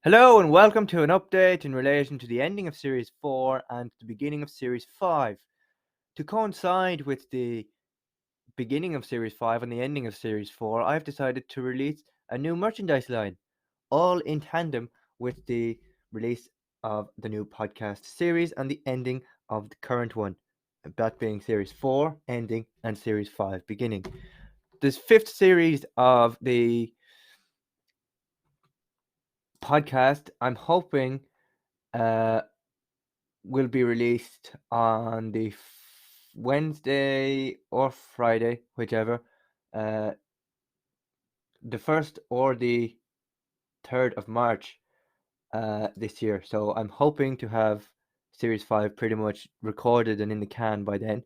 Hello and welcome to an update in relation to the ending of Series 4 and the beginning of Series 5. To coincide with the beginning of Series 5 and the ending of Series 4, I've decided to release a new merchandise line, all in tandem with the release of the new podcast series and the ending of the current one, that being Series 4 ending and Series 5 beginning. This fifth series of the podcast, I'm hoping uh, will be released on the Wednesday or Friday, whichever, uh, the 1st or the 3rd of March this year. So I'm hoping to have Series 5 pretty much recorded and in the can by then.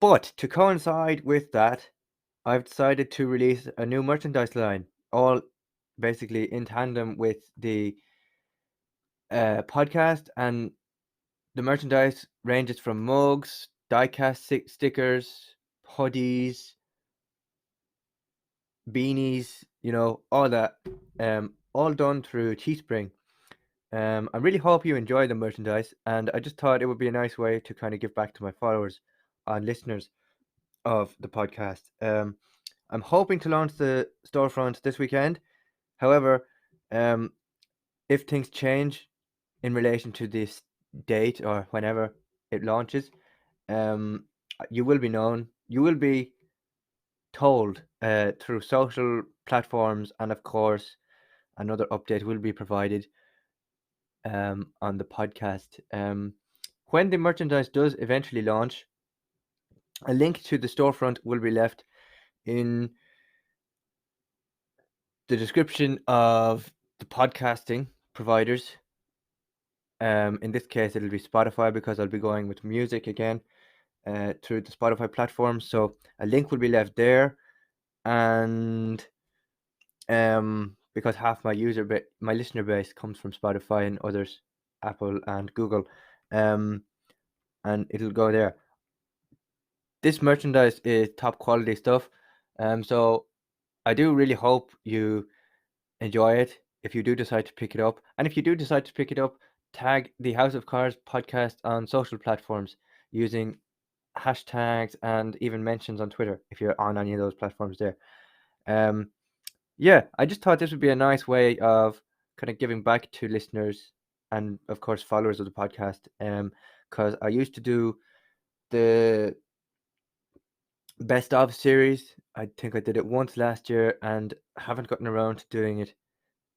But to coincide with that, I've decided to release a new merchandise line, all basically in tandem with the podcast, and the merchandise ranges from mugs, die-cast stickers, hoodies, beanies, all that, all done through Teespring. I really hope you enjoy the merchandise, and I just thought it would be a nice way to kind of give back to my followers and listeners of the podcast. I'm hoping to launch the storefront this weekend. However, um, if things change in relation to this date or whenever it launches, um, you will be known. You will be told through social platforms, and of course, another update will be provided on the podcast. When the merchandise does eventually launch, a link to the storefront will be left in the description of the podcasting providers. In this case, it'll be Spotify because I'll be going with music again through the Spotify platform. So a link will be left there, and because half my my listener base comes from Spotify and others, Apple and Google, and it'll go there. This merchandise is top quality stuff, so I do really hope you enjoy it if you do decide to pick it up. And if you do decide to pick it up, tag the House of Cards podcast on social platforms using hashtags and even mentions on Twitter if you're on any of those platforms there. Yeah, I just thought this would be a nice way of kind of giving back to listeners and, of course, followers of the podcast. Because I used to do the best of series. I think I did it once last year and haven't gotten around to doing it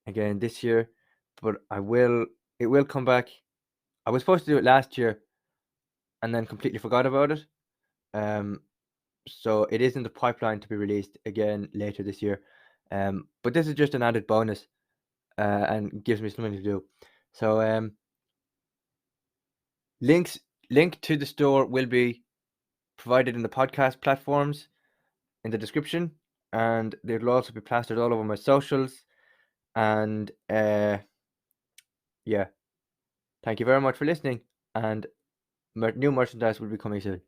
again this year. But I will. It will come back. I was supposed to do it last year and then completely forgot about it. So it is in the pipeline to be released again later this year. But this is just an added bonus. And gives me something to do. So link to the store will be provided in the podcast platforms in the description, and it'll also be plastered all over my socials. And yeah, thank you very much for listening, and new merchandise will be coming soon.